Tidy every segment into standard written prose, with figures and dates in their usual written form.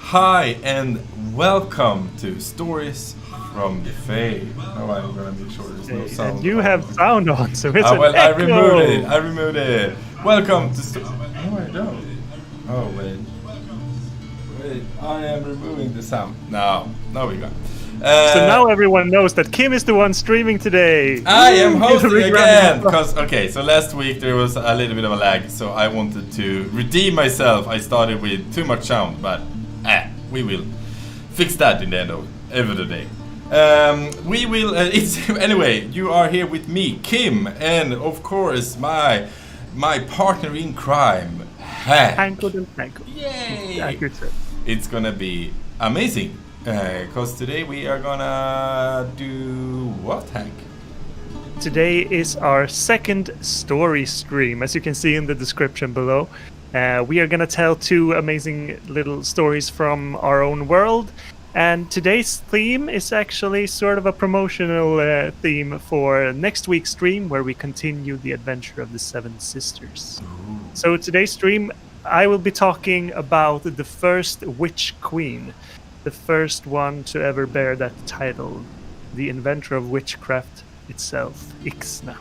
Hi and welcome to Stories from the FAE. Oh, I'm gonna make sure there's no sound. And you have sound on, so it's an well, echo. I removed it. Welcome to No, I don't. Oh, wait. I am removing the sound. Now we go. So now everyone knows that Kim is the one streaming today. I am hosting again! So last week there was a little bit of a lag, so I wanted to redeem myself. I started with too much sound, but we will fix that in the end of the day. We will, anyway, you are here with me, Kim, and of course my partner in crime, Hank. Yay! It's gonna be amazing. Because today we are gonna do what, Hank? Today is our second story stream, as you can see in the description below. We are gonna tell two amazing little stories from our own world, And today's theme is actually sort of a promotional theme for next week's stream, where we continue the adventure of the Seven Sisters. So today's stream, I will be talking about the first witch queen, the first one to ever bear that title, the inventor of witchcraft itself, Ixna.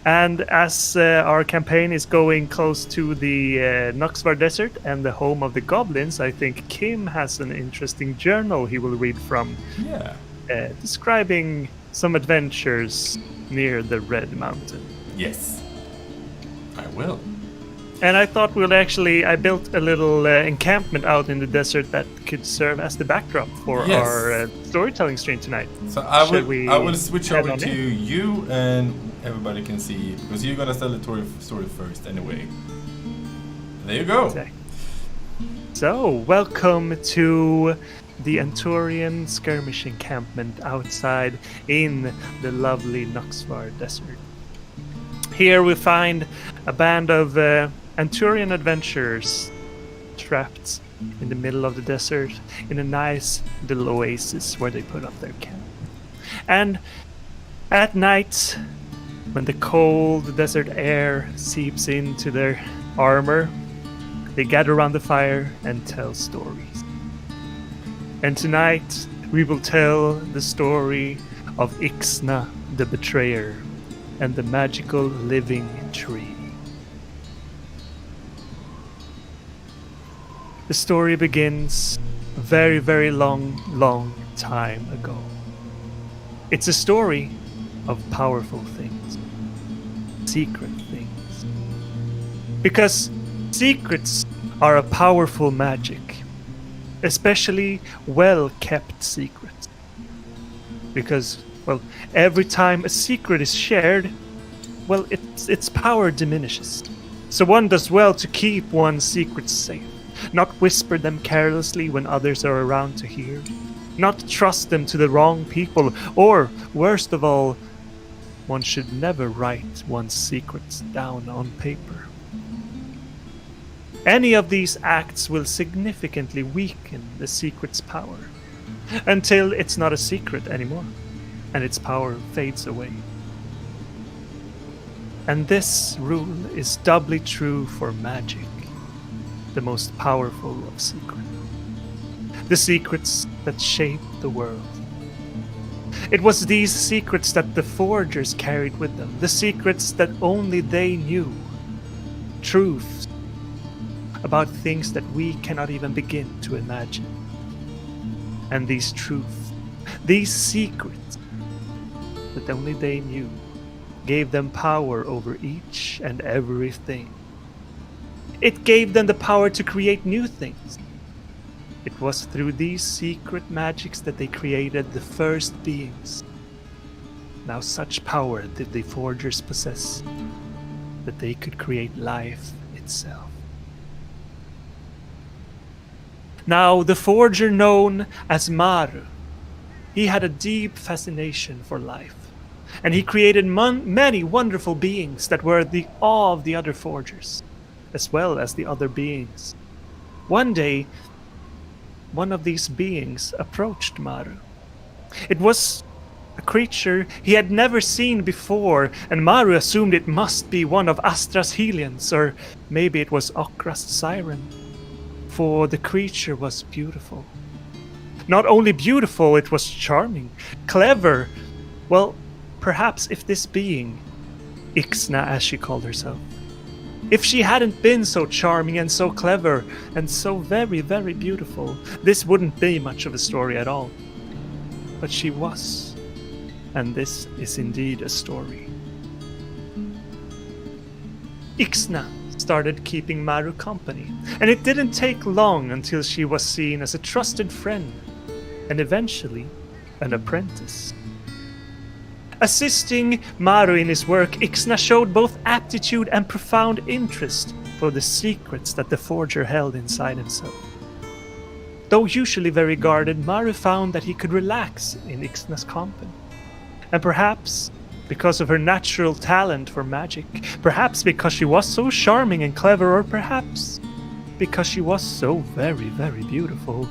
And as our campaign is going close to the Mûr-Radas Desert and the home of the goblins, I think Kim has an interesting journal he will read from, describing some adventures near the Red Mountain. Yes, I will. And I thought I built a little encampment out in the desert that could serve as the backdrop for our storytelling stream tonight. So I will switch over to you, and everybody can see, because you're gonna tell the story first anyway. There you go. Exactly. So, welcome to the Anturian skirmish encampment outside in the lovely Mûr-Radas Desert. Here we find a band of Anturian adventurers trapped in the middle of the desert in a nice little oasis where they put up their camp. And at night, when the cold desert air seeps into their armor, they gather around the fire and tell stories. And tonight, we will tell the story of Ixna the Betrayer and the magical living tree. The story begins a very, very long time ago. It's a story of powerful things, secret things. Because secrets are a powerful magic, especially well-kept secrets. Because, well, every time a secret is shared, well, its power diminishes. So one does well to keep one's secrets safe. Not whisper them carelessly when others are around to hear. Not trust them to the wrong people. Or, worst of all, one should never write one's secrets down on paper. Any of these acts will significantly weaken the secret's power, until it's not a secret anymore, and its power fades away. And this rule is doubly true for magic, the most powerful of secrets. The secrets that shape the world. It was these secrets that the forgers carried with them, the secrets that only they knew. Truths about things that we cannot even begin to imagine. And these truths, these secrets that only they knew, gave them power over each and everything. It gave them the power to create new things. It was through these secret magics that they created the first beings. Now such power did the forgers possess, that they could create life itself. Now the forger known as Maru, he had a deep fascination for life, and he created many wonderful beings that were the awe of the other forgers, as well as the other beings. One day, one of these beings approached Maru. It was a creature he had never seen before, and Maru assumed it must be one of Astra's Helions, or maybe it was Okra's siren, for the creature was beautiful. Not only beautiful, it was charming, clever. Well, perhaps if this being, Ixna as she called herself, if she hadn't been so charming and so clever and so very, very beautiful, this wouldn't be much of a story at all. But she was, and this is indeed a story. Ixna started keeping Maru company, and it didn't take long until she was seen as a trusted friend, and eventually an apprentice. Assisting Maru in his work, Ixna showed both aptitude and profound interest for the secrets that the forger held inside himself. Though usually very guarded, Maru found that he could relax in Ixna's company. And perhaps because of her natural talent for magic, perhaps because she was so charming and clever, or perhaps because she was so very, very beautiful,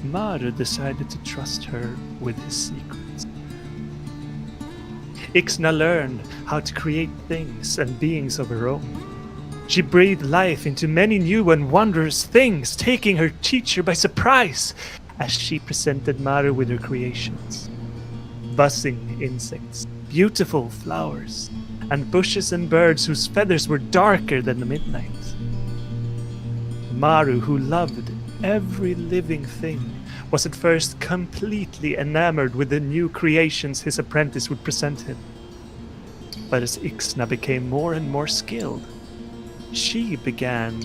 Mûr decided to trust her with his secrets. Ixna learned how to create things and beings of her own. She breathed life into many new and wondrous things, taking her teacher by surprise as she presented Mûr with her creations. Buzzing insects, beautiful flowers, and bushes and birds whose feathers were darker than the midnight. Mûr, who loved every living thing, was at first completely enamored with the new creations his apprentice would present him. But as Ixna became more and more skilled, she began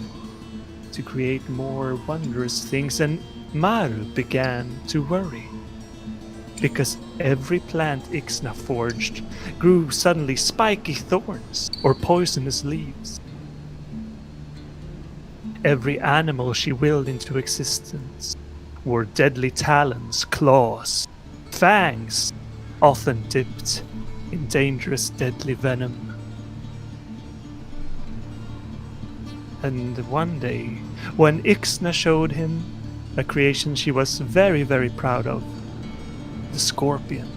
to create more wondrous things, and Mûr began to worry. Because every plant Ixna forged grew suddenly spiky thorns or poisonous leaves. Every animal she willed into existence wore deadly talons, claws, fangs, often dipped in dangerous deadly venom. And one day, when Ixna showed him a creation she was very, very proud of, the scorpion,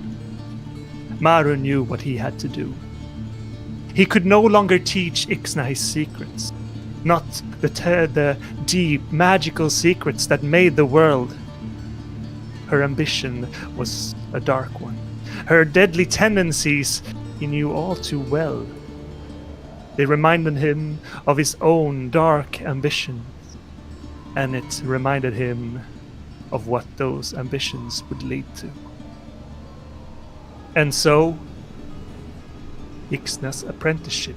Mûr knew what he had to do. He could no longer teach Ixna his secrets, not the deep, magical secrets that made the world. Her ambition was a dark one. Her deadly tendencies he knew all too well. They reminded him of his own dark ambitions, and it reminded him of what those ambitions would lead to. And so, Ixna's apprenticeship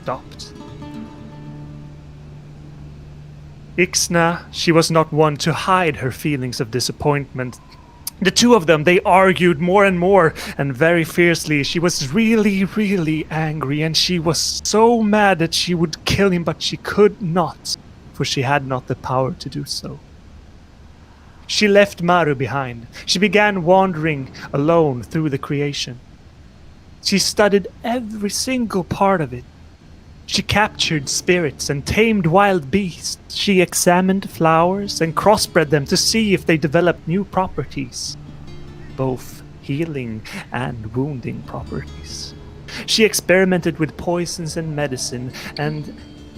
stopped. Ixna, she was not one to hide her feelings of disappointment. The two of them, they argued more and more, and very fiercely. She was really, really angry, and she was so mad that she would kill him, but she could not, for she had not the power to do so. She left Mûr behind. She began wandering alone through the creation. She studied every single part of it. She captured spirits and tamed wild beasts. She examined flowers and crossbred them to see if they developed new properties, both healing and wounding properties. She experimented with poisons and medicine, and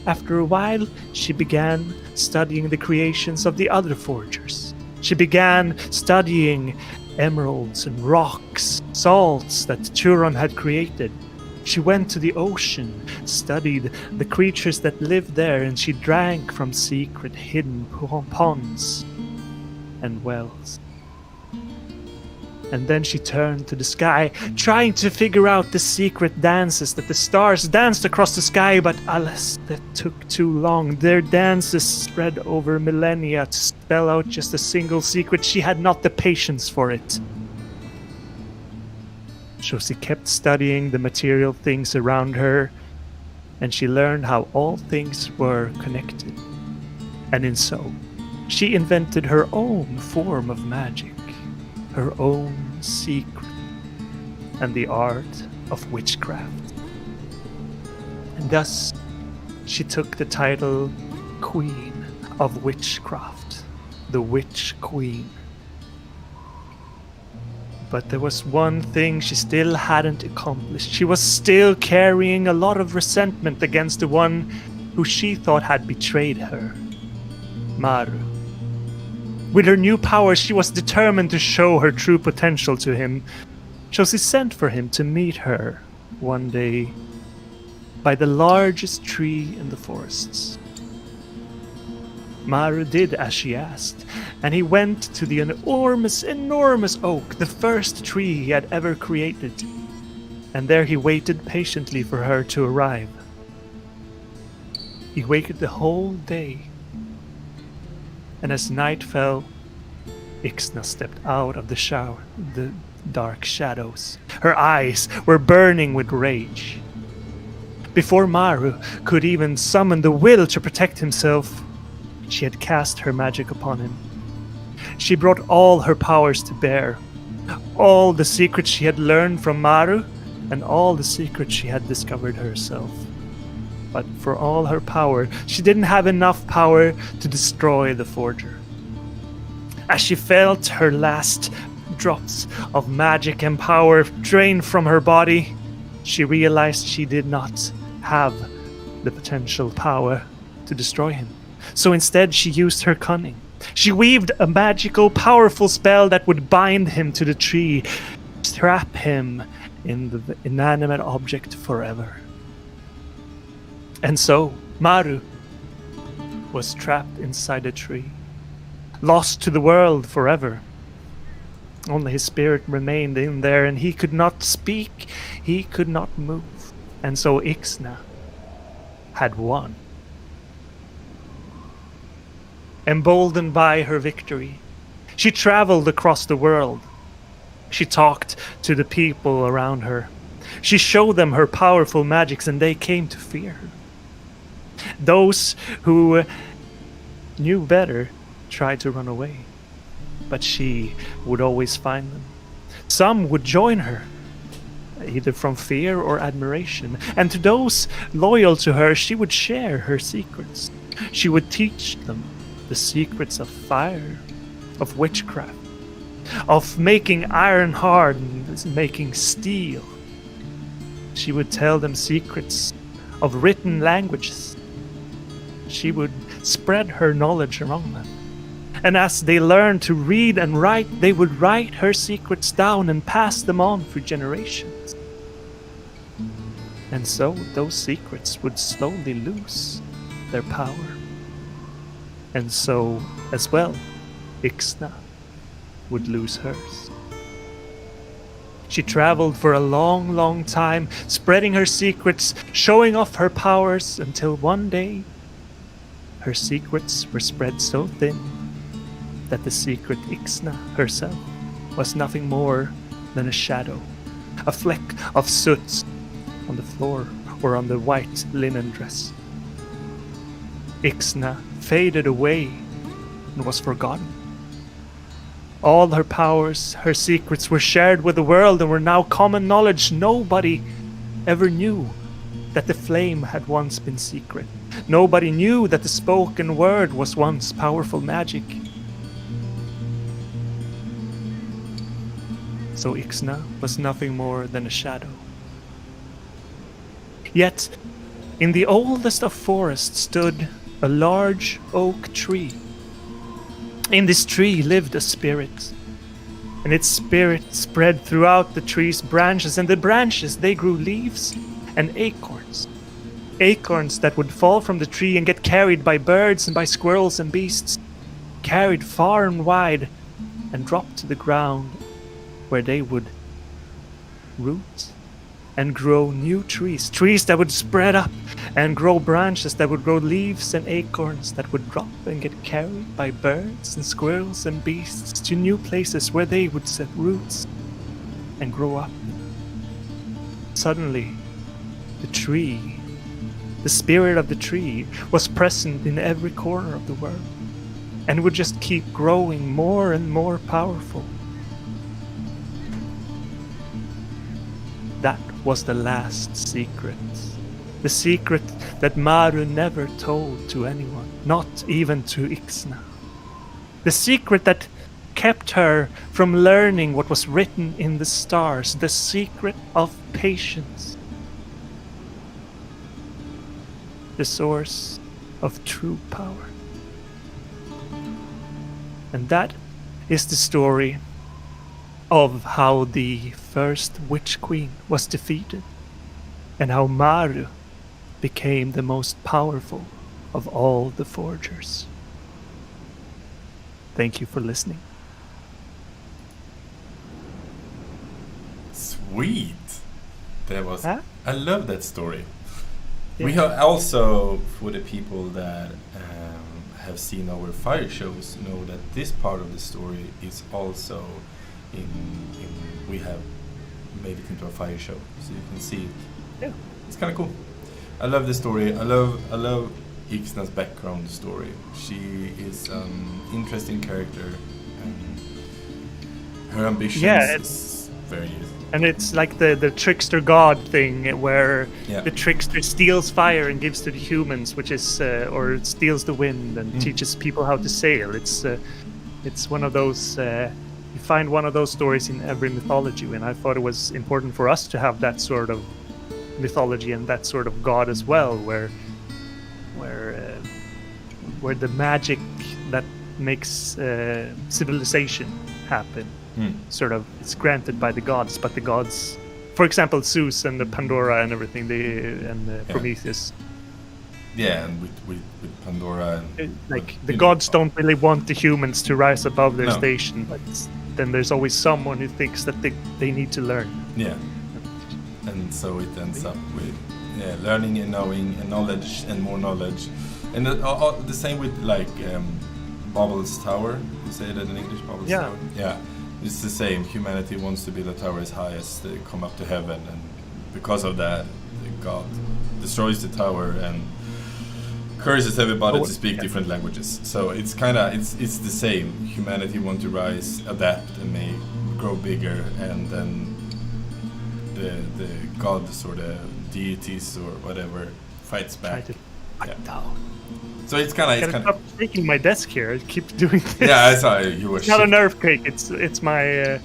after a while, she began studying the creations of the other forgers. She began studying emeralds and rocks, salts that Turon had created. She went to the ocean, studied the creatures that lived there, and she drank from secret hidden ponds and wells. And then she turned to the sky, trying to figure out the secret dances that the stars danced across the sky, but alas, that took too long. Their dances spread over millennia to spell out just a single secret. She had not the patience for it. So she kept studying the material things around her, and she learned how all things were connected. And in so, she invented her own form of magic, her own secret, and the art of witchcraft. And thus, she took the title Queen of Witchcraft, the Witch Queen. But there was one thing she still hadn't accomplished. She was still carrying a lot of resentment against the one who she thought had betrayed her, Mûr. With her new powers, she was determined to show her true potential to him. So she sent for him to meet her one day by the largest tree in the forests. Mûr did as she asked, and he went to the enormous oak, the first tree he had ever created. And there he waited patiently for her to arrive. He waited the whole day. And as night fell, Ixna stepped out of the dark shadows. Her eyes were burning with rage. Before Mûr could even summon the will to protect himself, she had cast her magic upon him. She brought all her powers to bear, all the secrets she had learned from Mûr, and all the secrets she had discovered herself. But for all her power, she didn't have enough power to destroy the forger. As she felt her last drops of magic and power drain from her body, she realized she did not have the potential power to destroy him. So instead, she used her cunning. She weaved a magical, powerful spell that would bind him to the tree, trap him in the inanimate object forever. And so, Mûr was trapped inside a tree, lost to the world forever. Only his spirit remained in there, and he could not speak, he could not move. And so Ixna had won. Emboldened by her victory, she traveled across the world. She talked to the people around her. She showed them her powerful magics, and they came to fear her. Those who knew better tried to run away, but she would always find them. Some would join her, either from fear or admiration, and to those loyal to her, she would share her secrets. She would teach them the secrets of fire, of witchcraft, of making iron hard and making steel. She would tell them secrets of written languages. She would spread her knowledge among them. And as they learned to read and write, they would write her secrets down and pass them on for generations. And so those secrets would slowly lose their power. And so, as well, Ixna would lose hers. She traveled for a long, long time, spreading her secrets, showing off her powers, until one day, her secrets were spread so thin that the secret Ixna herself was nothing more than a shadow, a fleck of soot on the floor or on the white linen dress. Ixna faded away and was forgotten. All her powers, her secrets were shared with the world and were now common knowledge. Nobody ever knew that the flame had once been secret. Nobody knew that the spoken word was once powerful magic. So Ixna was nothing more than a shadow. Yet, in the oldest of forests stood a large oak tree. In this tree lived a spirit, and its spirit spread throughout the tree's branches, and the branches, they grew leaves and acorns. Acorns that would fall from the tree and get carried by birds and by squirrels and beasts, carried far and wide and dropped to the ground, where they would root and grow new trees. Trees that would spread up and grow branches that would grow leaves and acorns that would drop and get carried by birds and squirrels and beasts to new places where they would set roots and grow up. Suddenly, the tree, the spirit of the tree, was present in every corner of the world and would just keep growing more and more powerful. That was the last secret. The secret that Mûr never told to anyone, not even to Ixna. The secret that kept her from learning what was written in the stars. The secret of patience. The source of true power. And that is the story of how the first witch queen was defeated, and how Mûr became the most powerful of all the forgers. Thank you for listening. Sweet. That was. Huh? I love that story. Yeah. We have also, for the people that have seen our fire shows, know that this part of the story is also in we have made it into a fire show, so you can see it. Yeah. It's kind of cool. I love the story. I love Ixna's background story. She is an interesting character, and her ambitions is very. And it's like the trickster god thing, where Yeah. the trickster steals fire and gives to the humans, which is or steals the wind and teaches people how to sail. It's It's one of those. You find one of those stories in every mythology, and I thought it was important for us to have that sort of mythology and that sort of god as well, where the magic that makes civilization happen sort of is granted by the gods, but the gods, for example, Zeus and the Pandora and everything, Prometheus. Yeah, and with Pandora and the gods don't really want the humans to rise above their No. station, but then there's always someone who thinks that they need to learn. Yeah, and so it ends up with learning and knowing and knowledge and more knowledge, and the same with like Babel's Tower. You say that in English, Babel's Tower. Yeah, it's the same. Humanity wants to build a tower as high as they come up to heaven, and because of that, God destroys the tower and curses everybody to speak different languages. So it's it's the same. Humanity want to rise, adapt, and may grow bigger, and then the gods or the deities or whatever fights back. Down. So it's kind of Stop shaking my desk here. I keep doing this. Yeah, I saw you were. It's not an earthquake. It's my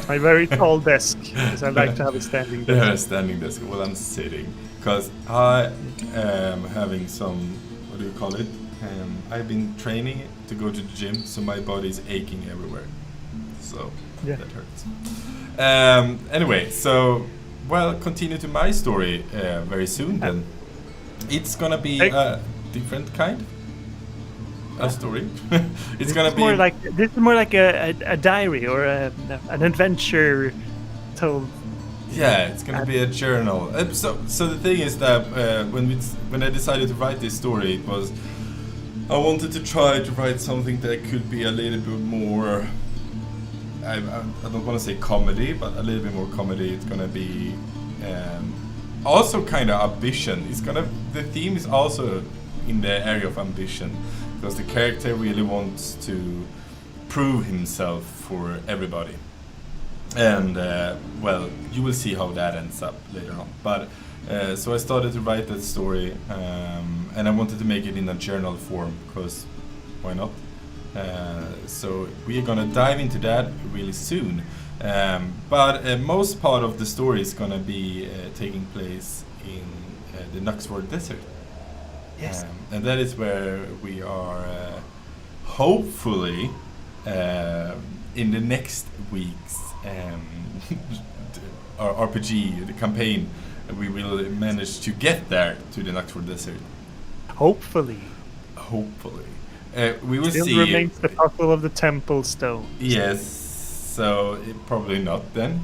my very tall desk, because I like to have a standing desk. Yeah, a standing desk. Well, I'm sitting because I am having some. What do you call it? I've been training to go to the gym, so my body's aching everywhere. So that hurts. Anyway, so continue to my story very soon. Then it's gonna be a different kind of story. It's gonna be this is more like a diary or an adventure told. Yeah, it's gonna be a journal. So the thing is that when I decided to write this story, it was I wanted to try to write something that could be a little bit more. I don't want to say comedy, but a little bit more comedy. It's gonna be also kind of ambition. The theme is also in the area of ambition, because the character really wants to prove himself for everybody. And you will see how that ends up later on. But so I started to write that story, and I wanted to make it in a journal form, because why not? So we are gonna dive into that really soon. But most part of the story is gonna be taking place in the Mûr-Radas Desert. Yes. And that is where we are hopefully in the next weeks our RPG, the campaign, we will manage to get there to the Mûr-Radas Desert. Hopefully. We will Still see. remains the puzzle of the temple stone. Yes, so probably not then.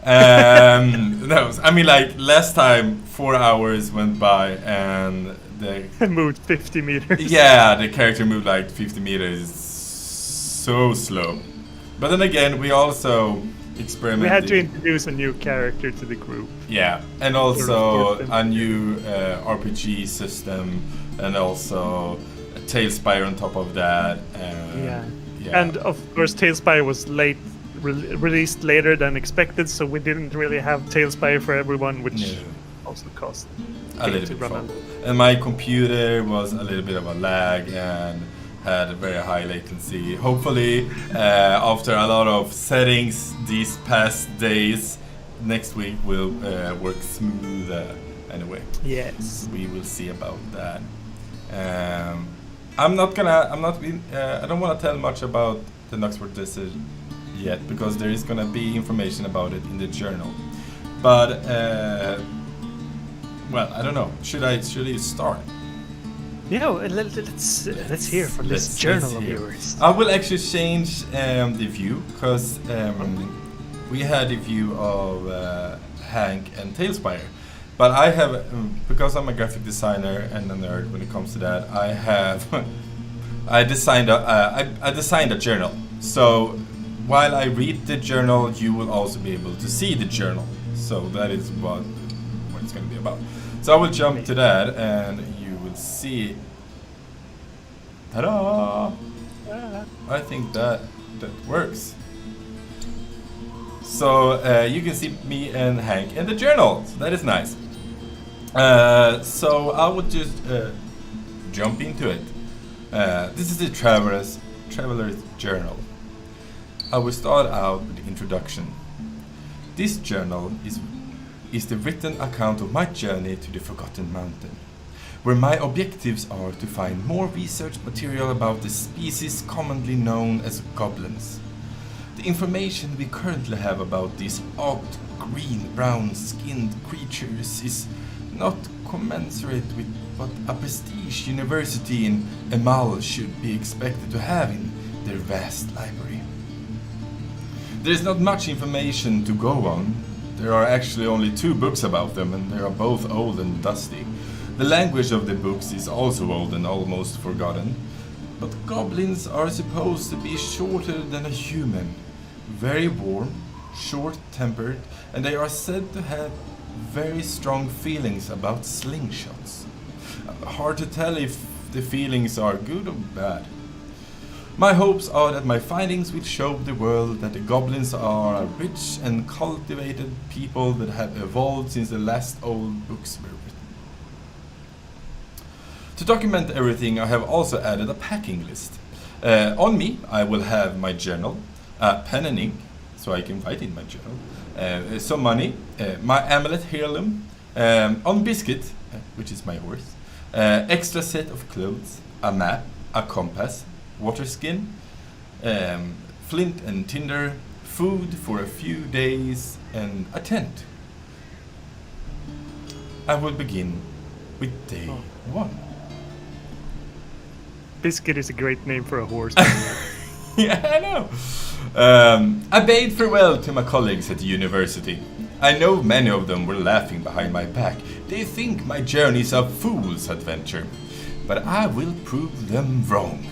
No, I mean, like last time 4 hours went by and the moved 50 meters. Yeah, the character moved like 50 meters. So slow. But then again, we also experimented. We had to introduce a new character to the group. Yeah, and also a new RPG system, and also a Talespire on top of that. Yeah. And of course, Talespire was released later than expected, so we didn't really have Talespire for everyone, which also cost a little bit. And my computer was a little bit of a lag and had a very high latency. Hopefully, after a lot of settings these past days, next week will work smooth. Anyway, yes, we will see about that. I don't want to tell much about the Mûr-Radas Desert yet, because there is gonna be information about it in the journal. But I don't know. Should I start? Let's hear from this journal of yours. I will actually change the view, because we had a view of Hank and Talespire. But I have, because I'm a graphic designer and a nerd when it comes to that, I designed a journal. So while I read the journal, you will also be able to see the journal. So that is what it's going to be about. So I will jump to that, and you will see. Ta-da! I think that works. So you can see me and Hank in the journal. So that is nice. So I would just jump into it. This is the Traveler's Journal. I will start out with the introduction. This journal is the written account of my journey to the Forgotten Mountain, where my objectives are to find more research material about the species commonly known as goblins. The information we currently have about these odd green-brown skinned creatures is not commensurate with what a prestige university in Emal should be expected to have in their vast library. There is not much information to go on. There are actually only 2 books about them, and they are both old and dusty. The language of the books is also old and almost forgotten. But goblins are supposed to be shorter than a human, very warm, short-tempered, and they are said to have very strong feelings about slingshots. Hard to tell if the feelings are good or bad. My hopes are that my findings will show the world that the goblins are a rich and cultivated people that have evolved since the last old books were written. To document everything, I have also added a packing list. On me, I will have my journal, pen and ink, so I can write in my journal, some money, my amulet heirloom, on Biscuit, which is my horse, extra set of clothes, a map, a compass, water skin, flint and tinder, food for a few days, and a tent. I will begin with day 1. Biscuit is a great name for a horse. Yeah, I know. I bade farewell to my colleagues at the university. I know many of them were laughing behind my back. They think my journey is a fool's adventure. But I will prove them wrong.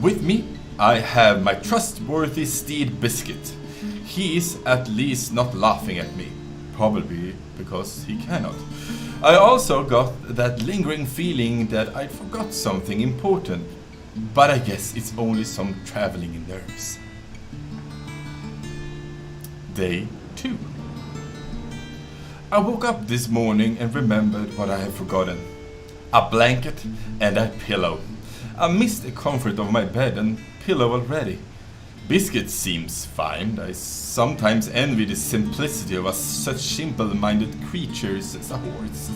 With me, I have my trustworthy steed Biscuit. He is at least not laughing at me. Probably because he cannot. I also got that lingering feeling that I forgot something important. But I guess it's only some traveling nerves. Day 2. I woke up this morning and remembered what I had forgotten. A blanket and a pillow. I missed the comfort of my bed and pillow already. Biscuit seems fine. I sometimes envy the simplicity of such simple-minded creatures as a horse.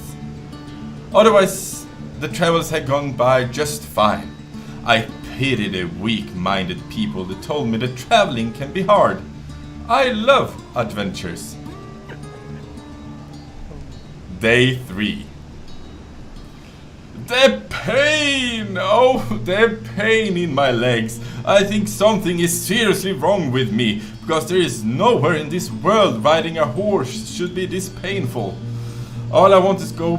Otherwise, the travels had gone by just fine. I pity the weak-minded people that told me that traveling can be hard. I love adventures. Day 3. The pain! Oh, the pain in my legs. I think something is seriously wrong with me, because there is nowhere in this world riding a horse should be this painful. All I want is go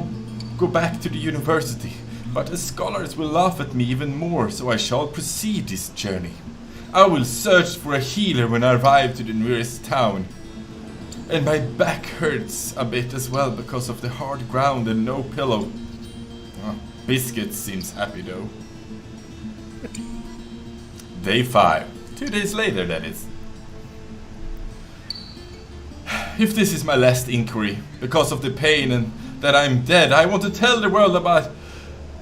back to the university, but the scholars will laugh at me even more, so I shall proceed this journey. I will search for a healer when I arrive to the nearest town. And my back hurts a bit as well because of the hard ground and no pillow. Biscuit seems happy though. Day 5. 2 days later, that is. If this is my last inquiry, because of the pain and that I'm dead, I want to tell the world about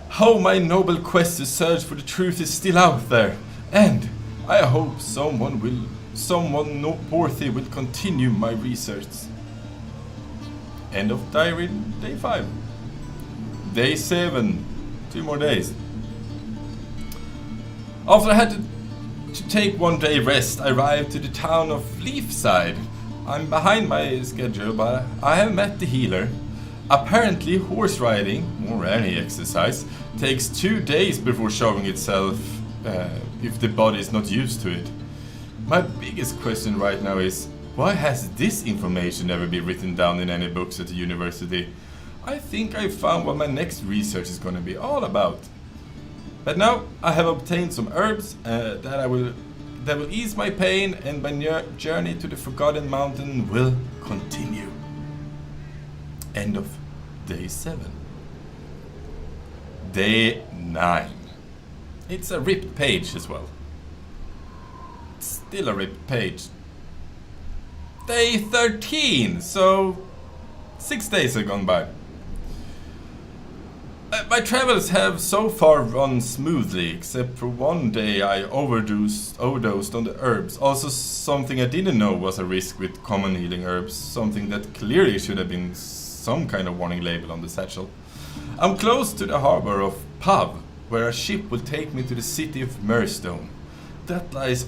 how my noble quest to search for the truth is still out there. And I hope someone noteworthy will continue my research. End of diary, day 5. Day 7. 2 more days. After I had to take 1 day rest, I arrived to the town of Leafside. I'm behind my schedule, but I have met the healer. Apparently, horse riding, or any exercise, takes 2 days before showing itself if the body is not used to it. My biggest question right now is, why has this information never been written down in any books at the university? I think I found what my next research is going to be all about. But now I have obtained some herbs that will ease my pain, and my journey to the Forgotten Mountain will continue. End of day 7. Day 9. It's a ripped page as well. It's still a ripped page. Day 13, so 6 days have gone by. My travels have so far run smoothly, except for one day I overdosed on the herbs. Also, something I didn't know was a risk with common healing herbs, something that clearly should have been some kind of warning label on the satchel. I'm close to the harbor of Pav, where a ship will take me to the city of Mûr-Radas. That lies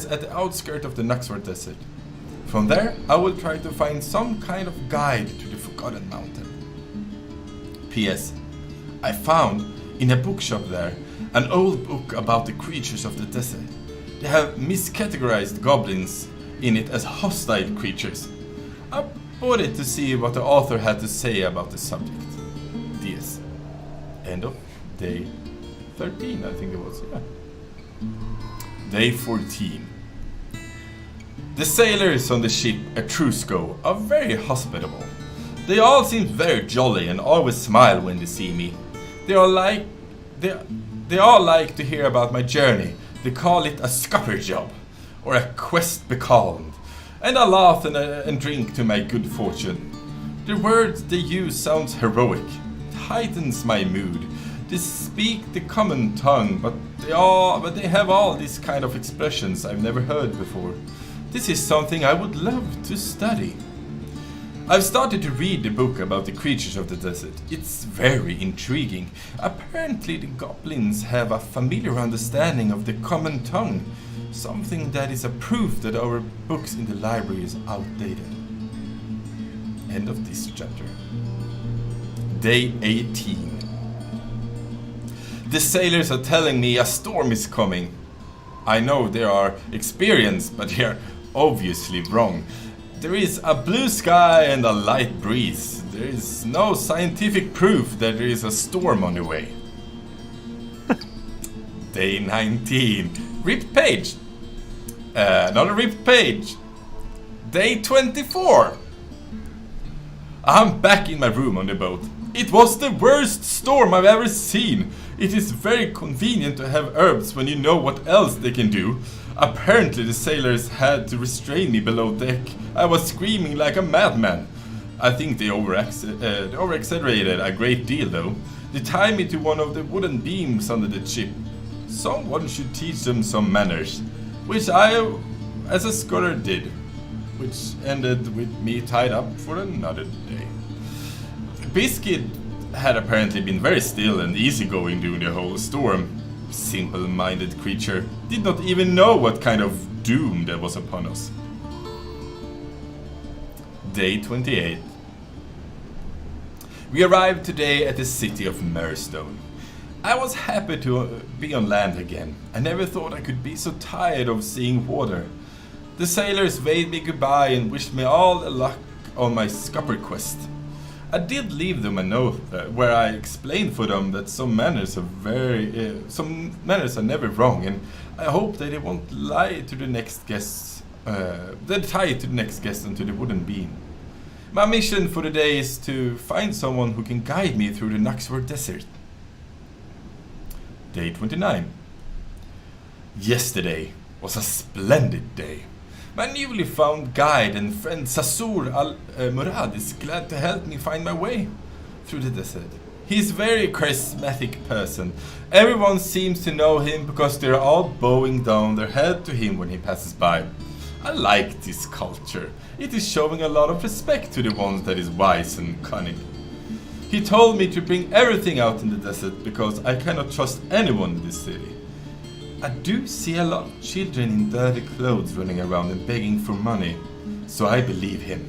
at the outskirts of the Mûr-Radas Desert. From there, I will try to find some kind of guide to the Forgotten Mountain. P.S. I found, in a bookshop there, an old book about the creatures of the desert. They have miscategorized goblins in it as hostile creatures. I bought it to see what the author had to say about the subject. D.S. End of day 13, I think it was, yeah. Day 14. The sailors on the ship Etrusco are very hospitable. They all seem very jolly and always smile when they see me. They all like to hear about my journey. They call it a scupper job, or a quest becalmed, and I laugh and drink to my good fortune. The words they use sounds heroic. It heightens my mood. They speak the common tongue, but they have all these kind of expressions I've never heard before. This is something I would love to study. I've started to read the book about the creatures of the desert. It's very intriguing. Apparently the goblins have a familiar understanding of the common tongue, something that is a proof that our books in the library is outdated. End of this chapter. Day 18. The sailors are telling me a storm is coming. I know they are experienced, but they are obviously wrong. There is a blue sky and a light breeze. There is no scientific proof that there is a storm on the way. Day 19. Ripped page. Another ripped page. Day 24. I'm back in my room on the boat. It was the worst storm I've ever seen. It is very convenient to have herbs when you know what else they can do. Apparently the sailors had to restrain me below deck. I was screaming like a madman. I think they over-exaggerated a great deal though. They tied me to one of the wooden beams under the ship. Someone should teach them some manners, which I, as a scholar, did. Which ended with me tied up for another day. Biscuit had apparently been very still and easygoing during the whole storm. Simple-minded creature, did not even know what kind of doom that was upon us. Day 28. We arrived today at the city of Mûr-Radas. I was happy to be on land again. I never thought I could be so tired of seeing water. The sailors waved me goodbye and wished me all the luck on my scupper quest. I did leave them a note where I explained for them that some manners are never wrong, and I hope that they won't lie to the next guests. They tie it to the next guest and to the wooden beam. My mission for the day is to find someone who can guide me through the Mûr-Radas Desert. Day 29. Yesterday was a splendid day. My newly found guide and friend Sasur al-Murad is glad to help me find my way through the desert. He's a very charismatic person. Everyone seems to know him because they're all bowing down their head to him when he passes by. I like this culture. It is showing a lot of respect to the ones that is wise and cunning. He told me to bring everything out in the desert because I cannot trust anyone in this city. I do see a lot of children in dirty clothes running around and begging for money, so I believe him.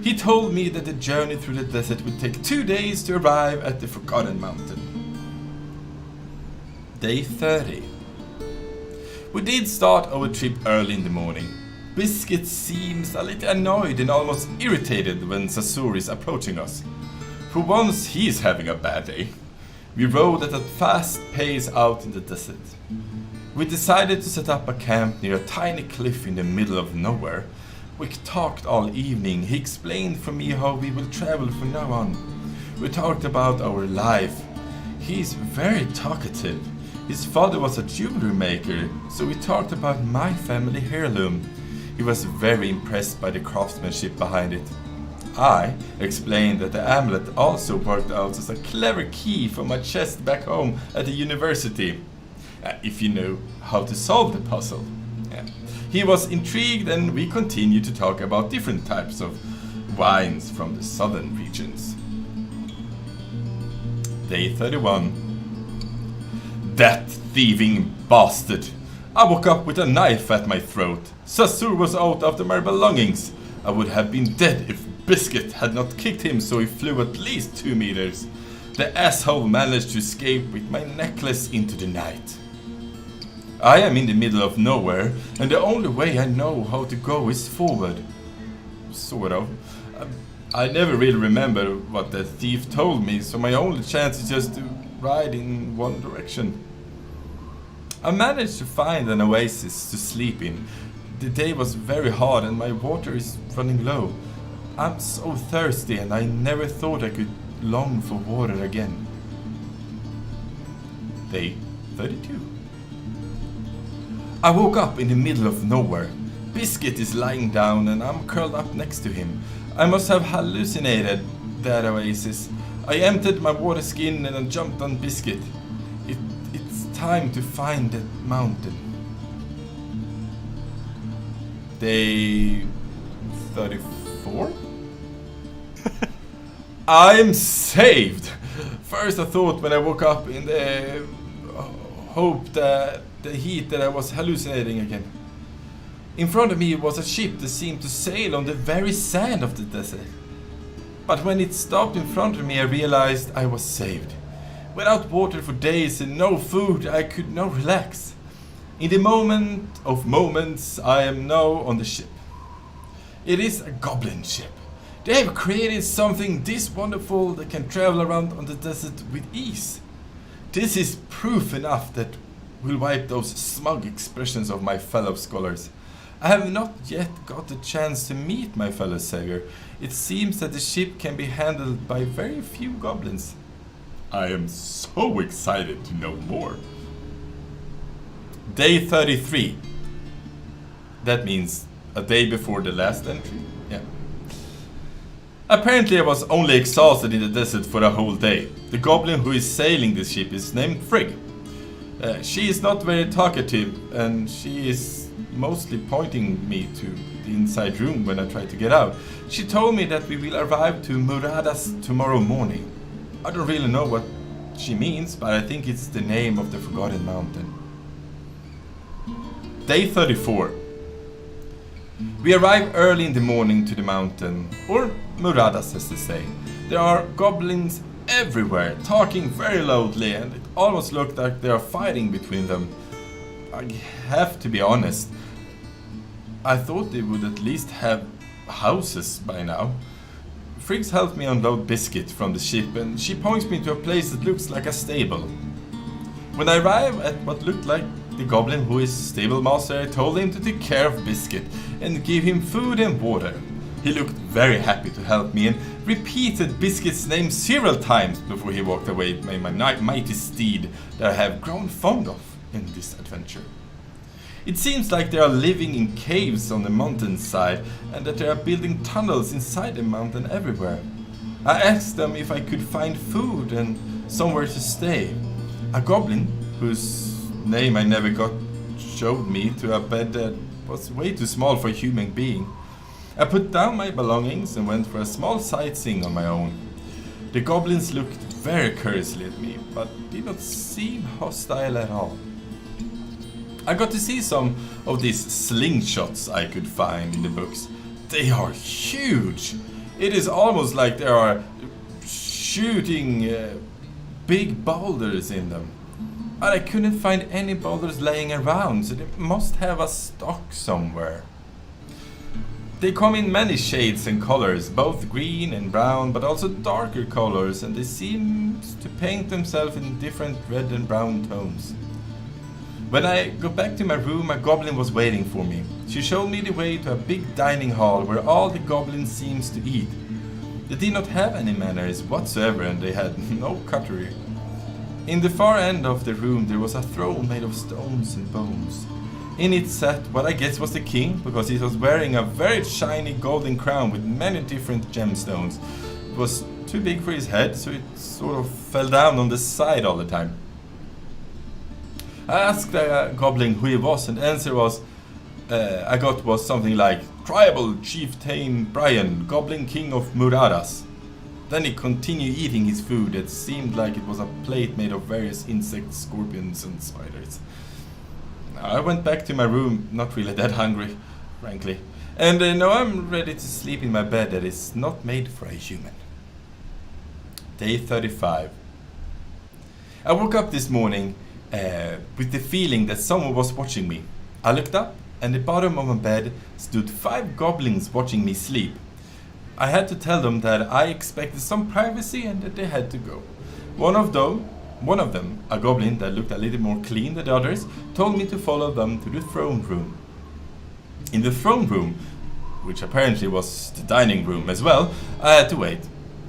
He told me that the journey through the desert would take 2 days to arrive at the Forgotten Mountain. Day 30. We did start our trip early in the morning. Biscuit seems a little annoyed and almost irritated when Sasur is approaching us. For once he is having a bad day. We rode at a fast pace out in the desert. We decided to set up a camp near a tiny cliff in the middle of nowhere. We talked all evening. He explained for me how we will travel from now on. We talked about our life. He's very talkative. His father was a jewelry maker, so we talked about my family heirloom. He was very impressed by the craftsmanship behind it. I explained that the amulet also worked out as a clever key for my chest back home at the university, if you know how to solve the puzzle. Yeah. He was intrigued, and we continued to talk about different types of wines from the southern regions. Day 31. That thieving bastard! I woke up with a knife at my throat. Sasur was out after my belongings. I would have been dead if Biscuit had not kicked him so he flew at least 2 meters. The asshole managed to escape with my necklace into the night. I am in the middle of nowhere, and the only way I know how to go is forward. Sort of. I never really remember what the thief told me, so my only chance is just to ride in one direction. I managed to find an oasis to sleep in. The day was very hot and my water is running low. I'm so thirsty and I never thought I could long for water again. Day 32. I woke up in the middle of nowhere. Biscuit is lying down and I'm curled up next to him. I must have hallucinated that oasis. I emptied my water skin and I jumped on Biscuit. It's time to find that mountain. Day 34? I'm saved! First I thought when I woke up in the hope that the heat that I was hallucinating again. In front of me was a ship that seemed to sail on the very sand of the desert. But when it stopped in front of me, I realized I was saved. Without water for days and no food, I could not relax. In the moment of moments, I am now on the ship. It is a goblin ship. They have created something this wonderful that can travel around on the desert with ease. This is proof enough that will wipe those smug expressions of my fellow scholars. I have not yet got the chance to meet my fellow savior. It seems that the ship can be handled by very few goblins. I am so excited to know more. Day 33. That means a day before the last entry. Yeah. Apparently I was only exhausted in the desert for a whole day. The goblin who is sailing this ship is named Frigg. She is not very talkative and she is mostly pointing me to the inside room when I try to get out. She told me that we will arrive to Mûr-Radas tomorrow morning. I don't really know what she means, but I think it's the name of the Forgotten Mountain. Day 34. We arrive early in the morning to the mountain, or Mûr-Radas as they say. There are goblins everywhere, talking very loudly, and it almost looked like they are fighting between them. I have to be honest, I thought they would at least have houses by now. Friggs helped me unload Biscuit from the ship and she points me to a place that looks like a stable. When I arrive at what looked like the goblin who is stable master, I told him to take care of Biscuit and give him food and water. He looked very happy to help me and repeated Biscuit's name several times before he walked away with my mighty steed that I have grown fond of in this adventure. It seems like they are living in caves on the mountainside and that they are building tunnels inside the mountain everywhere. I asked them if I could find food and somewhere to stay. A goblin, whose name I never got, showed me to a bed that was way too small for a human being. I put down my belongings and went for a small sightseeing on my own. The goblins looked very curiously at me, but did not seem hostile at all. I got to see some of these slingshots I could find in the books. They are huge! It is almost like they are shooting big boulders in them. But I couldn't find any boulders laying around, so they must have a stock somewhere. They come in many shades and colors, both green and brown, but also darker colors, and they seem to paint themselves in different red and brown tones. When I got back to my room, a goblin was waiting for me. She showed me the way to a big dining hall where all the goblins seems to eat. They did not have any manners whatsoever and they had no cutlery. In the far end of the room there was a throne made of stones and bones. In it sat what I guess was the king, because he was wearing a very shiny golden crown with many different gemstones. It was too big for his head, so it sort of fell down on the side all the time. I asked the goblin who he was, and the answer I got was something like Tribal Chieftain Brian, Goblin King of Mûr-Radas. Then he continued eating his food. It seemed like it was a plate made of various insects, scorpions and spiders. I went back to my room, not really that hungry, frankly. And now I'm ready to sleep in my bed that is not made for a human. Day 35. I woke up this morning with the feeling that someone was watching me. I looked up, and at the bottom of my bed stood 5 goblins watching me sleep. I had to tell them that I expected some privacy and that they had to go. One of them, a goblin that looked a little more clean than the others, told me to follow them to the throne room. In the throne room, which apparently was the dining room as well, I had to wait.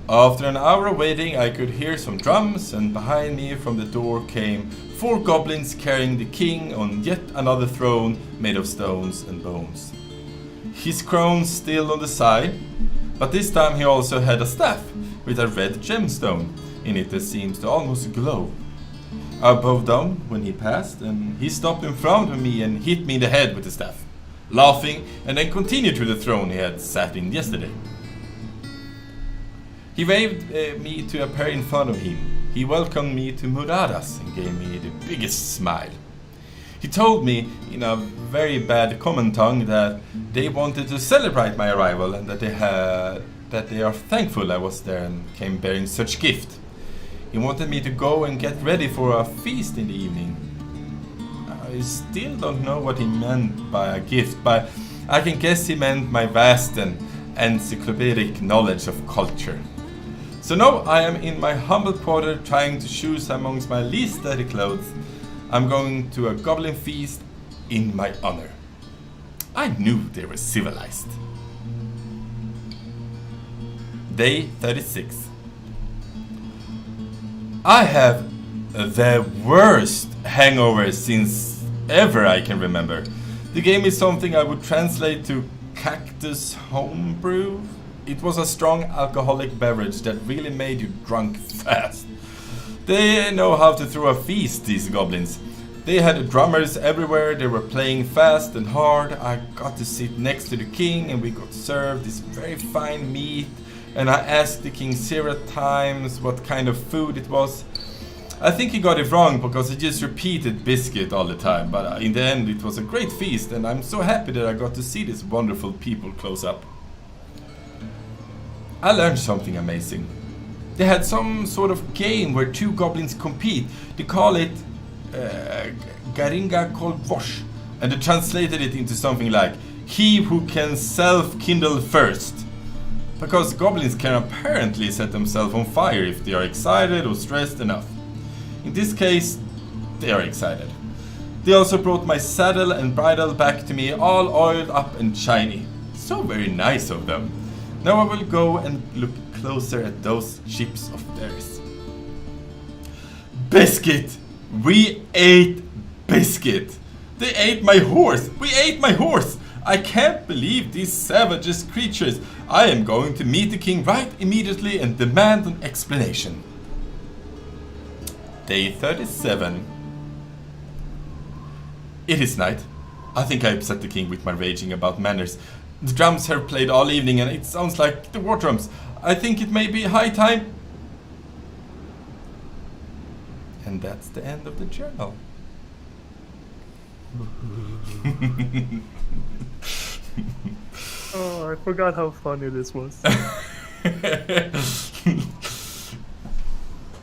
After an hour of waiting, I could hear some drums, and behind me from the door came 4 goblins carrying the king on yet another throne made of stones and bones. His crown still on the side, but this time he also had a staff with a red gemstone in it that seems to almost glow. I bowed down when he passed, and he stopped in front of me and hit me in the head with the staff, laughing, and then continued to the throne he had sat in yesterday. He waved me to appear in front of him. He welcomed me to Mûr-Radas and gave me the biggest smile. He told me in a very bad common tongue that they wanted to celebrate my arrival and that they are thankful I was there and came bearing such gift. He wanted me to go and get ready for a feast in the evening. I still don't know what he meant by a gift, but I can guess he meant my vast and encyclopedic knowledge of culture. So now I am in my humble quarter trying to choose amongst my least dirty clothes. I'm going to a goblin feast in my honor. I knew they were civilized. Day 36. I have the worst hangover since ever I can remember. The game is something I would translate to cactus homebrew. It was a strong alcoholic beverage that really made you drunk fast. They know how to throw a feast, these goblins. They had drummers everywhere, they were playing fast and hard. I got to sit next to the king and we got served this very fine meat, and I asked the king several times what kind of food it was. I think he got it wrong because he just repeated biscuit all the time, but in the end it was a great feast, and I'm so happy that I got to see these wonderful people close up. I learned something amazing. They had some sort of game where 2 goblins compete. They call it Garinga Kolvosh, and they translated it into something like he who can self-kindle first. Because goblins can apparently set themselves on fire if they are excited or stressed enough. In this case, they are excited. They also brought my saddle and bridle back to me, all oiled up and shiny. So very nice of them. Now I will go and look closer at those chips of theirs. Biscuit! We ate biscuit! They ate my horse! We ate my horse! I can't believe these savage creatures! I am going to meet the king right immediately and demand an explanation. Day 37. It is night. I think I upset the king with my raging about manners. The drums have played all evening and it sounds like the war drums. I think it may be high time. And that's the end of the journal. Oh, I forgot how funny this was.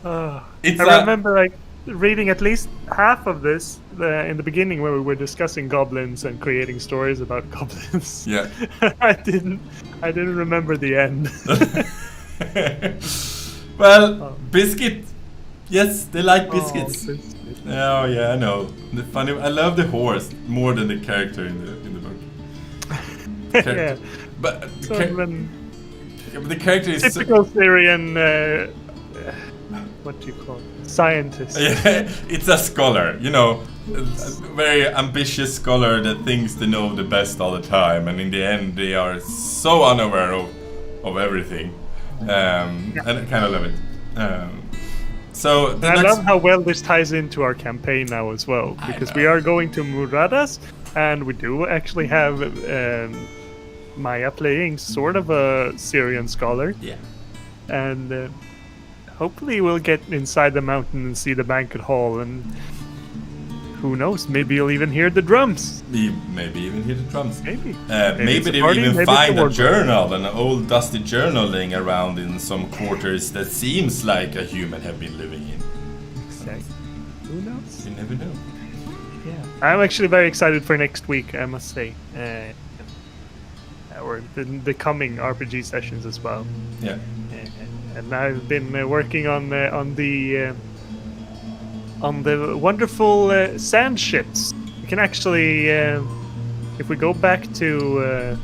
I remember reading at least half of this in the beginning when we were discussing goblins and creating stories about goblins. Yeah. I didn't remember the end. Well, biscuit. Yes, they like biscuits. Oh, biscuit. Oh yeah, I know. The funny. I love the horse more than the character in the book. Yeah. But the character is typical Syrian. What do you call it? Scientist. Yeah, it's a scholar. You know, a very ambitious scholar that thinks they know the best all the time, and in the end they are so unaware of everything. And I kind of love it. So I love how well this ties into our campaign now as well, because we are going to Mûr-Radas, and we do actually have Maya playing sort of a Syrian scholar. Yeah. And hopefully we'll get inside the mountain and see the banquet hall, and who knows, maybe you'll even hear the drums. Maybe even hear the drums. Maybe. Maybe they'll even find a journal, an old dusty journal laying around in some quarters that seems like a human have been living in. Exactly. Who knows? You never know. Yeah. I'm actually very excited for next week, I must say. Or the coming RPG sessions as well. Yeah. And I've been working on the wonderful sand ships. We can actually, if we go back to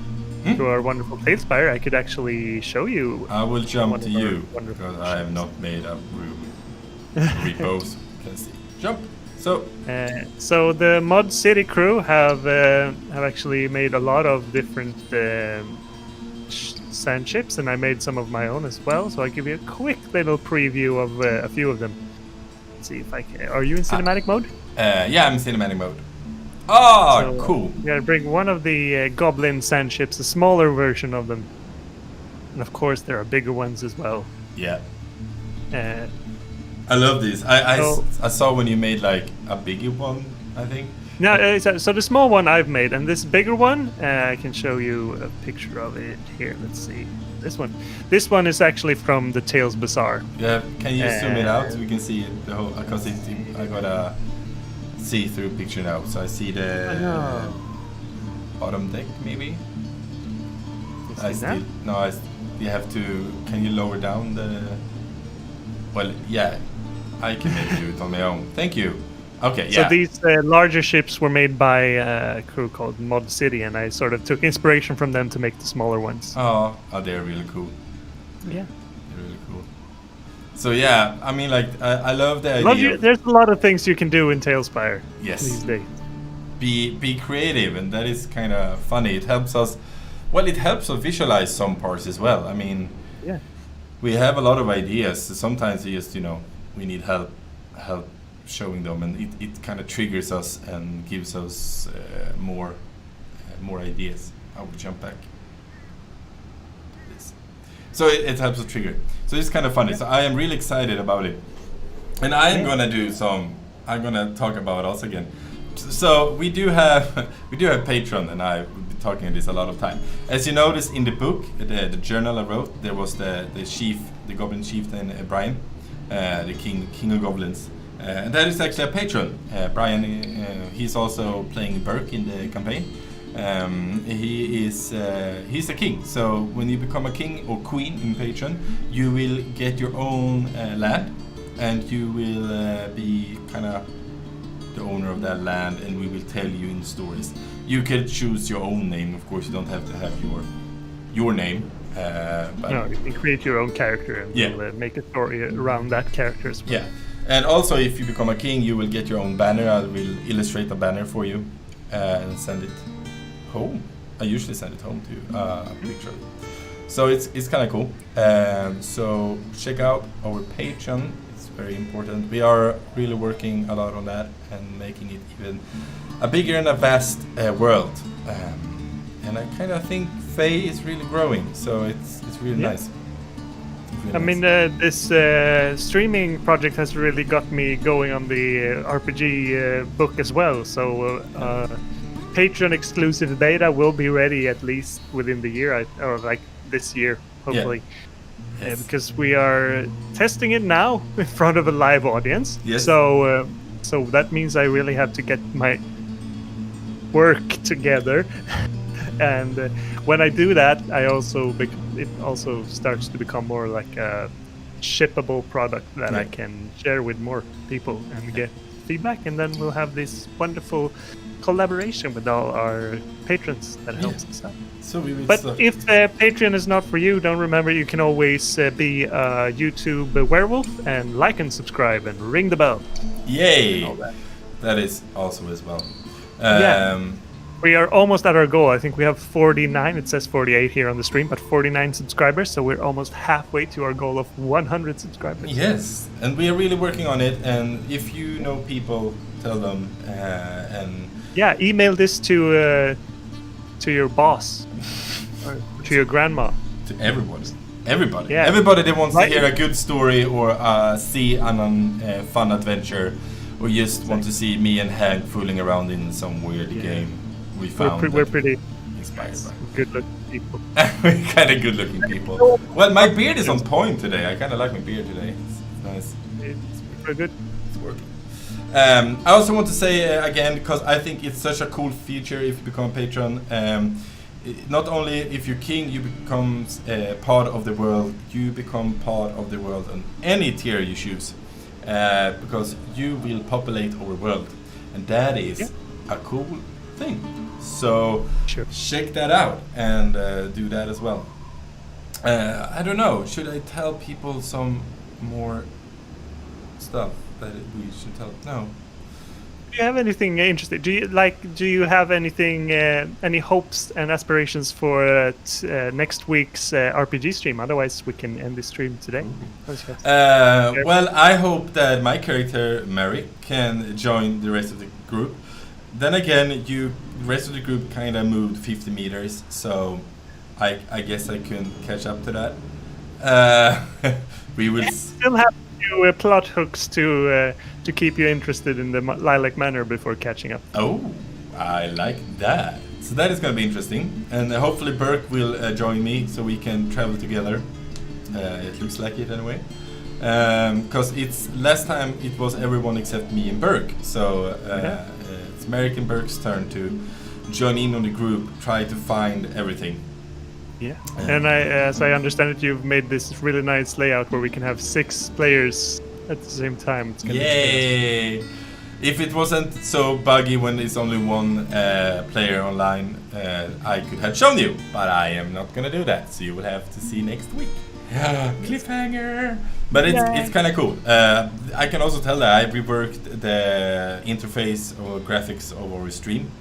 our wonderful Talespire, I could actually show you. I will jump to you because I have not made a repose. Can see. Jump. So the Mod City crew have actually made a lot of different sand ships, and I made some of my own as well. So I'll give you a quick little preview of a few of them. Let's see if I can. Are you in cinematic mode? Yeah, I'm in cinematic mode. Oh, so, cool. Yeah, bring one of the goblin sand ships, a smaller version of them, and of course there are bigger ones as well. Yeah. I love these. I saw when you made like a bigger one, I think. No, so the small one I've made, and this bigger one, I can show you a picture of it here. Let's see. This one. This one is actually from the Tales Bazaar. Yeah, can you zoom it out so we can see it, the whole? Because I got a see-through picture now, so I see the bottom deck maybe. You have to. Can you lower down the? Well, yeah, I can maybe do it on my own. Thank you. Okay, yeah. So these larger ships were made by a crew called Mod City, and I sort of took inspiration from them to make the smaller ones. Oh, they're really cool. Yeah. They're really cool. So yeah, I mean, like, I love the idea. There's a lot of things you can do in Talespire these days. Be creative, and that is kind of funny. It helps us. Well, it helps us visualize some parts as well. I mean, yeah. We have a lot of ideas. Sometimes we just, we need help showing them, and it kind of triggers us and gives us more ideas. I will jump back. This. So it helps us trigger. So it's kind of funny. Yeah. So I am really excited about it, and I'm gonna talk about us again. So we do have Patreon, and I've been talking this a lot of time. As you notice in the book, the journal I wrote, there was the goblin chieftain Brian, the king of goblins. And that is actually a patron. Brian, he's also playing Burke in the campaign. He's a king. So when you become a king or queen in patron, you will get your own land, and you will be kind of the owner of that land, and we will tell you in stories. You can choose your own name. Of course, you don't have to have your name. But no, you can create your own character and we'll, make a story around that character as well. Yeah. And also, if you become a king, you will get your own banner. I will illustrate a banner for you and send it home. I usually send it home to you, a picture. So it's kind of cool. So check out our Patreon. It's very important. We are really working a lot on that and making it even a bigger and a vast world. And I kind of think FAE is really growing. So it's really nice. I mean, this streaming project has really got me going on the RPG book as well. So Patreon exclusive beta will be ready at least within the year, or like this year, hopefully. Yeah. Yes. Because we are testing it now in front of a live audience. Yes. So that means I really have to get my work together. And when I do that, it also starts to become more like a shippable product that I can share with more people and get feedback, and then we'll have this wonderful collaboration with all our patrons that helps us out. So but if Patreon is not for you, don't remember you can always be a YouTube werewolf and like and subscribe and ring the bell. Yay! And all that. that is also as well. Yeah. We are almost at our goal. I think we have 49. It says 48 here on the stream, but 49 subscribers. So we're almost halfway to our goal of 100 subscribers. Yes, and we are really working on it. And if you know people, tell them. And yeah, email this to your boss or to your grandma. To everybody. Everybody. Yeah. Everybody that wants to hear a good story or see an fun adventure, or just want to see me and Hank fooling around in some weird game. We found we're pretty inspired by. Good-looking people. We're kind of good-looking people. Well, my beard is on point today. I kind of like my beard today. It's nice. It's pretty good. It's working. I also want to say again, because I think it's such a cool feature if you become a patron. Not only if you're king, you become part of the world. You become part of the world on any tier you choose, because you will populate our world, and that is a cool thing. So check that out and do that as well. I don't know. Should I tell people some more stuff that we should tell? No. Do you have anything interesting? Do you have anything? Any hopes and aspirations for next week's RPG stream? Otherwise, we can end the stream today. Well, I hope that my character Mary can join the rest of the group. Then again, the rest of the group kind of moved 50 meters, so I guess I can catch up to that. We will still have few plot hooks to keep you interested in the Lilac Manor before catching up. Oh, I like that. So that is going to be interesting, and hopefully Burke will join me so we can travel together. It looks like it anyway. Because last time it was everyone except me and Burke, so it's American Burke's turn to join in on the group, try to find everything. Yeah, and as I understand it, you've made this really nice layout where we can have 6 players at the same time. It's gonna Yay! If it wasn't so buggy when it's only one player online, I could have shown you, but I am not gonna do that, so you will have to see next week. Cliffhanger! But it's kind of cool. I can also tell that I reworked the interface or graphics of our stream.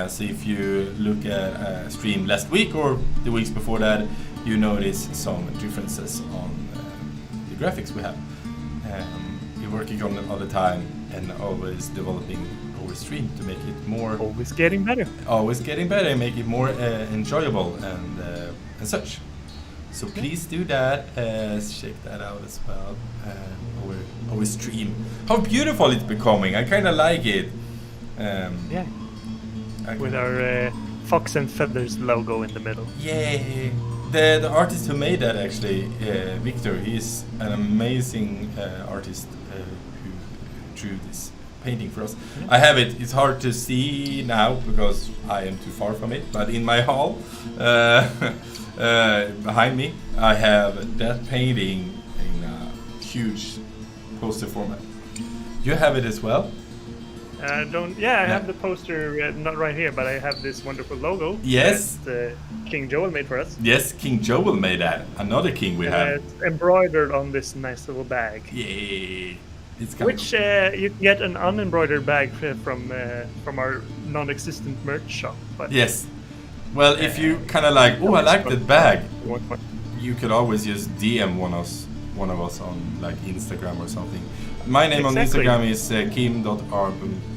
So if you look at a stream last week or the weeks before that, you notice some differences on the graphics we have. We're working on it all the time and always developing our stream to make it more... Always getting better. Always getting better and make it more enjoyable and such. So please do that. Check that out as well. Our stream. How beautiful it's becoming. I kind of like it. Yeah. With our Fox and Feathers logo in the middle. Yay! The artist who made that actually, Victor, he's an amazing artist who drew this painting for us. Yeah. I have it. It's hard to see now because I am too far from it. But in my hall, behind me, I have that painting in a huge poster format. You have it as well? I have the poster, not right here, but I have this wonderful logo. Yes. That King Joel made for us. Yes, King Joel made that. Another king we have. It's embroidered on this nice little bag. Yay. Which you can get an unembroidered bag from our non-existent merch shop. But yes. Well, if you kind of like, I like that bag, you could always just DM one of us on like Instagram or something. My name on Instagram is kim.r.punkt.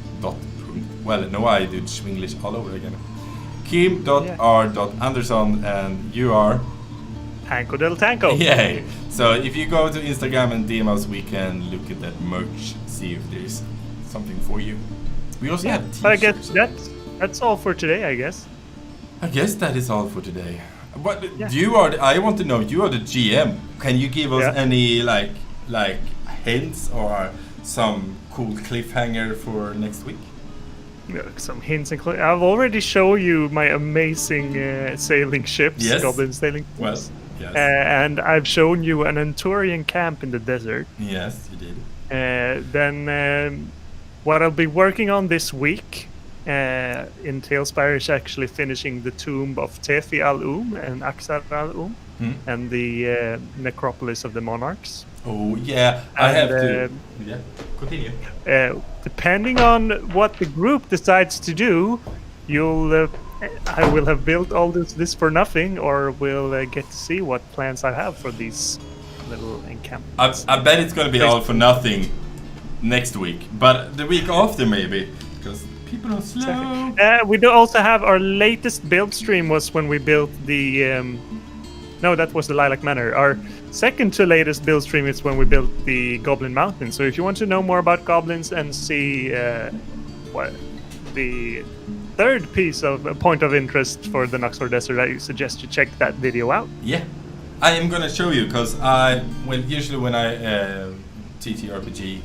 Well, no, I did Schwinglish all over again. kim.r.andersson, and you are Hanko del Tanko. Yay! So if you go to Instagram and DM us, we can look at that merch, see if there's something for you. We also have t-shirts. But I guess that's all for today, I guess. I guess that is all for today. But I want to know, you are the GM. Can you give us any like hints or some cool cliffhanger for next week? Some hints and I've already shown you my amazing sailing ships, Goblin sailing ships. Well, yes. And I've shown you an Anturian camp in the desert. Yes, you did. Then what I'll be working on this week in Talespire is actually finishing the tomb of Tefi al-Um and Aksar al-Um. and the necropolis of the monarchs. Oh yeah, I have to. Yeah, continue. Depending on what the group decides to do, I will have built all this for nothing, or we'll get to see what plans I have for these little encampments. I bet it's gonna be all for nothing next week, but the week after maybe, because people are slow. Exactly. We do also have our latest build stream was when we built the. No, that was the Lilac Manor. Our second to latest build stream is when we built the Goblin Mountain. So if you want to know more about goblins and see what the third piece of point of interest for the Noxor Desert, I suggest you check that video out. Yeah, I am gonna show you because usually when I TTRPG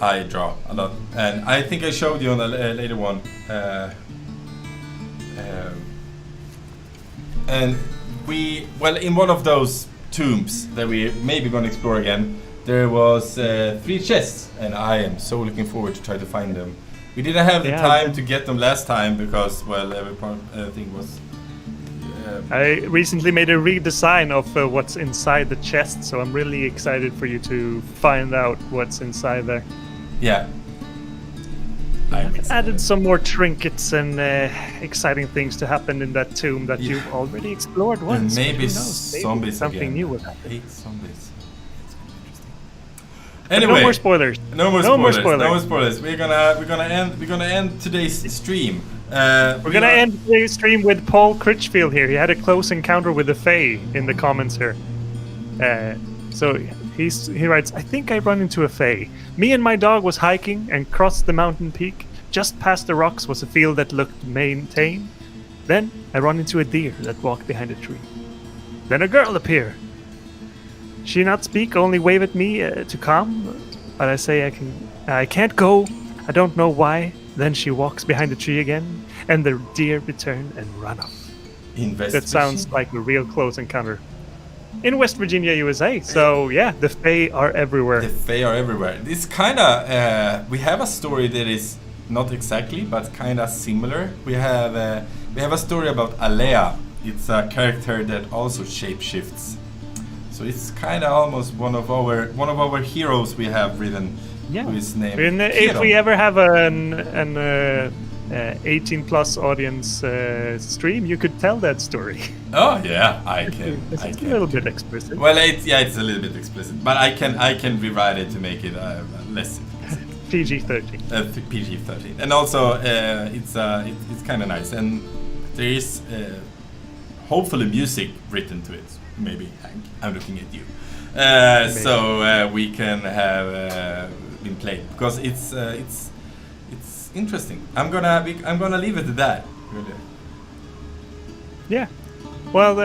I draw a lot, and I think I showed you on the later one, and in one of those tombs that we maybe gonna explore again, there was 3 chests, and I am so looking forward to try to find them. We didn't have the time to get them last time because everything was. I recently made a redesign of what's inside the chest, so I'm really excited for you to find out what's inside there. Yeah. I've added some more trinkets and exciting things to happen in that tomb that you've already explored once. And maybe zombies something again. new will happen. I hate zombies. It's gonna be interesting. But Anyway, no more spoilers. No more spoilers. We're gonna end today's stream. We're gonna end the stream with Paul Critchfield here. He had a close encounter with the FAE in the comments here. So he writes, I think I run into a FAE. Me and my dog was hiking and crossed the mountain peak. Just past the rocks was a field that looked maintained. Then I run into a deer that walked behind a tree. Then a girl appeared. She not speak, only wave at me to come. But I say I can't go. I don't know why. Then she walks behind the tree again, and the deer return and run off. That sounds like a real close encounter. In West Virginia, USA. So yeah, the FAE are everywhere. The FAE are everywhere. It's kinda we have a story that is not exactly, but kinda similar. We have a story about Alea. It's a character that also shapeshifts. So it's kinda almost one of our heroes we have written. Yeah. Who is named And if we ever have an 18 plus audience stream, you could tell that story. Oh yeah, I can. It's a little bit explicit. Well, it's a little bit explicit, but I can rewrite it to make it less explicit. PG-13. PG-13, and also it's kind of nice, and there is hopefully music written to it. Maybe Hank, I'm looking at you, so we can have been played because it's interesting. I'm gonna leave it at that. Really. Yeah. Well,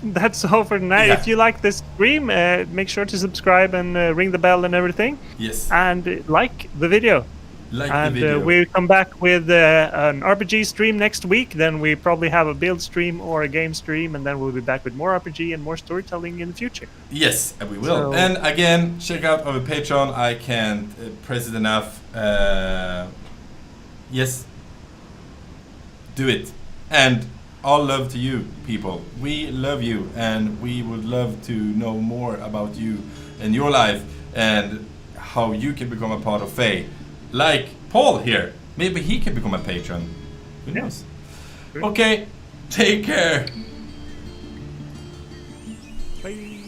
that's all for tonight. Yeah. If you like this stream, make sure to subscribe and ring the bell and everything. Yes. And like the video. We'll come back with an RPG stream next week. Then we probably have a build stream or a game stream, and then we'll be back with more RPG and more storytelling in the future. Yes, we will. And again, check out our Patreon. I can't press it enough. Yes, do it. And all love to you, people. We love you, and we would love to know more about you and your life and how you can become a part of FAE. Like Paul here. Maybe he can become a patron. Who knows? Sure. Okay, take care. Bye.